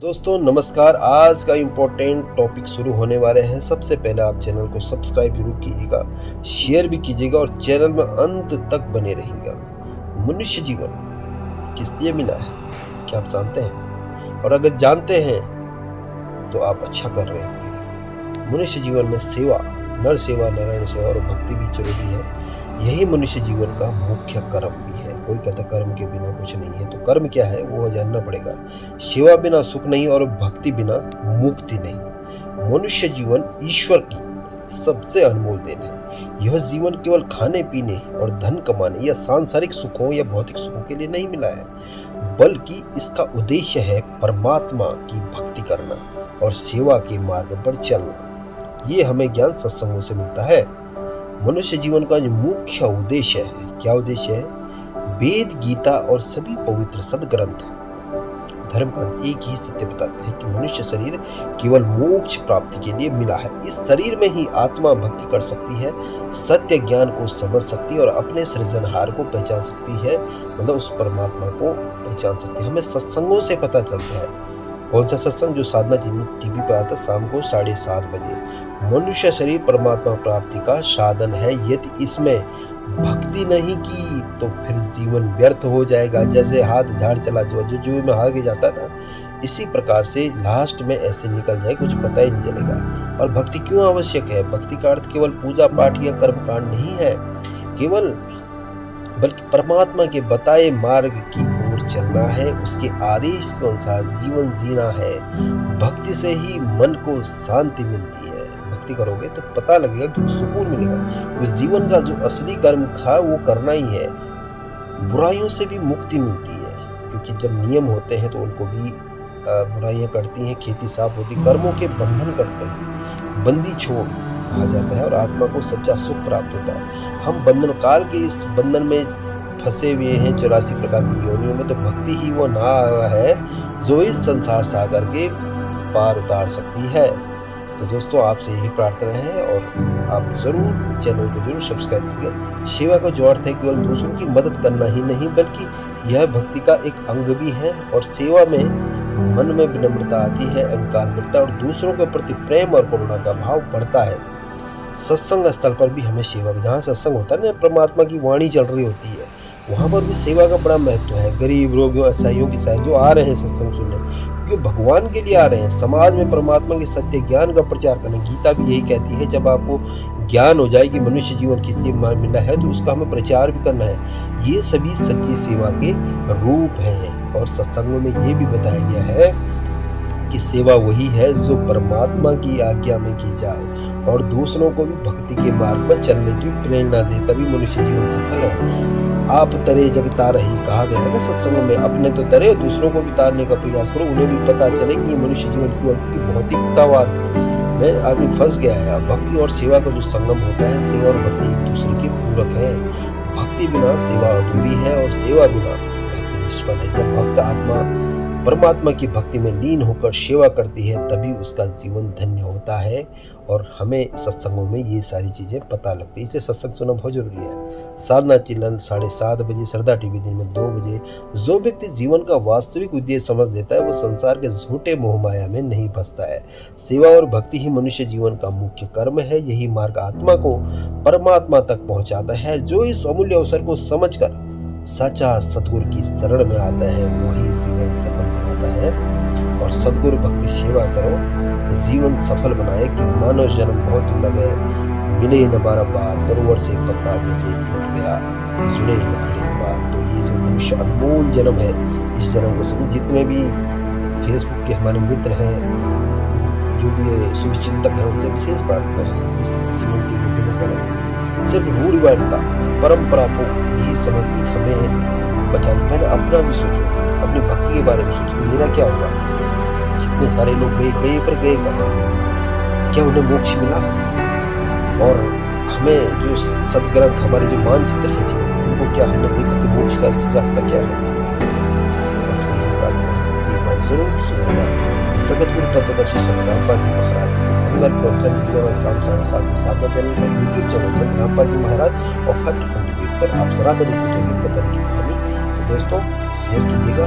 दोस्तों नमस्कार। आज का इम्पोर्टेंट टॉपिक शुरू होने वाले हैं। सबसे पहले आप चैनल को सब्सक्राइब जरूर कीजिएगा, शेयर भी कीजिएगा और चैनल में अंत तक बने रहिएगा। मनुष्य जीवन किस लिए मिला है, क्या आप जानते हैं? और अगर जानते हैं तो आप अच्छा कर रहे होंगे। मनुष्य जीवन में सेवा, नर सेवा, नारायण सेवा और भक्ति भी जरूरी है। यही मनुष्य जीवन का मुख्य कर्म भी है। कोई कहता कर्म के बिना कुछ नहीं है, तो कर्म क्या है वो जानना पड़ेगा। सेवा बिना सुख नहीं और भक्ति बिना मुक्ति नहीं। मनुष्य जीवन ईश्वर की सबसे अनमोल देन है। यह जीवन केवल खाने पीने और धन कमाने या सांसारिक सुखों या भौतिक सुखों के लिए नहीं मिला है, बल्कि इसका उद्देश्य है परमात्मा की भक्ति करना और सेवा के मार्ग पर चलना। ये हमें ज्ञान सत्संगों से मिलता है। मनुष्य जीवन का जो मुख्य उद्देश्य है, क्या उद्देश्य है? वेद, गीता और सभी पवित्र सदग्रंथ, धर्म ग्रंथ एक ही सत्य बताते हैं कि मनुष्य शरीर केवल मोक्ष प्राप्ति के लिए मिला है। इस शरीर में ही आत्मा भक्ति कर सकती है, सत्य ज्ञान को समझ सकती है और अपने सृजनहार को पहचान सकती है, मतलब उस परमात्मा को पहचान सकती है। हमें सत्संगों से पता चलता है। कौन सा सत्संग? जो साधना टीवी पे आता है शाम को 7:30 बजे। मनुष्य शरीर परमात्मा प्राप्ति का साधन है। यदि इसमें भक्ति नहीं की तो फिर जीवन व्यर्थ हो जाएगा। जैसे हाथ झाड़ चला जो जुए में हार के जाता है ना, इसी प्रकार से लास्ट में ऐसे निकल जाए, कुछ पता ही नहीं चलेगा। और भक्ति क्यों आवश्यक है? भक्ति का अर्थ केवल पूजा पाठ या कर्म कांड नहीं है केवल, बल्कि परमात्मा के बताए मार्ग की ओर चलना है, उसके आदेश के अनुसार जीवन जीना है। भक्ति से ही मन को शांति मिलती है। भक्ति करोगे तो पता लगेगा कि सुकून मिलेगा, क्योंकि जीवन का जो असली कर्म था वो करना ही है। बुराइयों से भी मुक्ति मिलती है, क्योंकि जब नियम होते हैं तो उनको भी बुराइयां करती हैं, खेती साफ होती, कर्मों के बंधन करते हैं, बंदी छोड़ कहा जाता है और आत्मा को सच्चा सुख प्राप्त होता है। हम बंधन काल के इस बंधन में फंसे हुए हैं 84 प्रकार की योनियों में, तो भक्ति ही वो नाव है जो इस संसार सागर के पार उतार सकती है। तो दोस्तों आपसे यही प्रार्थना है और आप जरूर चैनल को जरूर सब्सक्राइब कीजिए। सेवा का जो अर्थ है केवल दूसरों की मदद करना ही नहीं, बल्कि यह भक्ति का एक अंग भी है। और सेवा में मन में विनम्रता आती है, अहंकार मिटता है और दूसरों के प्रति प्रेम और करुणा का भाव बढ़ता है। सत्संग स्थल पर भी हमें सेवा, जहाँ सत्संग होता है ना, परमात्मा की वाणी चल रही होती है, वहाँ पर भी सेवा का बड़ा महत्व है। गरीब, रोगियों, असहायों की सहायता, जो आ रहे हैं सत्संग सुनने, क्योंकि भगवान के लिए आ रहे हैं, समाज में परमात्मा के सत्य ज्ञान का प्रचार करना। गीता भी यही कहती है, जब आपको ज्ञान हो जाए कि मनुष्य जीवन किस लिए मिला है तो उसका हमें प्रचार भी करना है। ये सभी सच्ची सेवा के रूप हैं। और सत्संगों में ये भी बताया गया है कि सेवा वही है जो परमात्मा की आज्ञा में की जाए और दूसरों को भी भक्ति के मार्ग पर चलने की प्रेरणा दे, तभी मनुष्य जीवन सफल है। आप तरे जग तारही कहा गया है ना सत्संग में। अपने तो तरे, दूसरों को भी तारने का प्रयास करो, उन्हें भी पता चले कि मनुष्य जीवन की भौतिकतावाद में आदमी फंस गया है। भक्ति और सेवा का जो संगम होता है, सेवा और भक्ति एक दूसरे के पूरक है। भक्ति बिना सेवा अधूरी है और सेवा बिना भक्ति निष्फल है। जब भक्त आत्मा परमात्मा की भक्ति में लीन होकर सेवा करती है, तभी उसका जीवन धन्य होता है। और हमें सत्संगों में ये सारी चीजें पता लगती है, इसलिए सत्संग सुनना बहुत जरूरी है। साधना चिल्लन 7:30 बजे, श्रद्धा टीवी दिन में 2 बजे। जो व्यक्ति जीवन का वास्तविक उद्देश्य समझ लेता है, वो संसार के झूठे मोह माया में नहीं फंसता है। सेवा और भक्ति ही मनुष्य जीवन का मुख्य कर्म है। यही मार्ग आत्मा को परमात्मा तक पहुंचाता है। जो इस अमूल्य अवसर को समझकर सच्चा सतगुरु की शरण में आता है, वही जीवन सफल बनाता है। और सतगुरु भक्ति सेवा करो, जीवन सफल बनाए। कि मानव जन्म बहुत दुर्लभ है, मिले न बार, तरोवर से पत्ता जैसे टूट गया, सुने ही न फिर बार। तो ये जो मनुष्य अनमोल जन्म है, इस जन्म को समझ। जितने भी फेसबुक के हमारे मित्र हैं, जो भी शुभचिंतक हैं, उनसे विशेष प्रार्थना है, इस जीवन की सिर्फ रूढ़िवादिता परंपरा को यही समझ कि हमें बचाना। पहले अपना भी सोचो, अपनी भक्ति के बारे में सोचो, मेरा क्या होगा? जितने सारे लोग गए पर गए क्या उन्हें मोक्ष मिला? और हमें जो सदग्रंथ, हमारे जो मानचित्र है, उनको क्या हमने देखा कि मोक्ष का रास्ता क्या है? आपसे ये प्रार्थना है, एक बार जरूर सुनेगा। सतगुरु तत्वदर्शी संग्रामपाल जी महाराज की मंगल प्रवचन शाम 7:30 में साधना चैनल पर, यूट्यूब चैनल संग्रामपाल जी महाराज और फैक्ट फंड पर आप सनातन पतन की कहानी। तो दोस्तों शेयर कीजिएगा।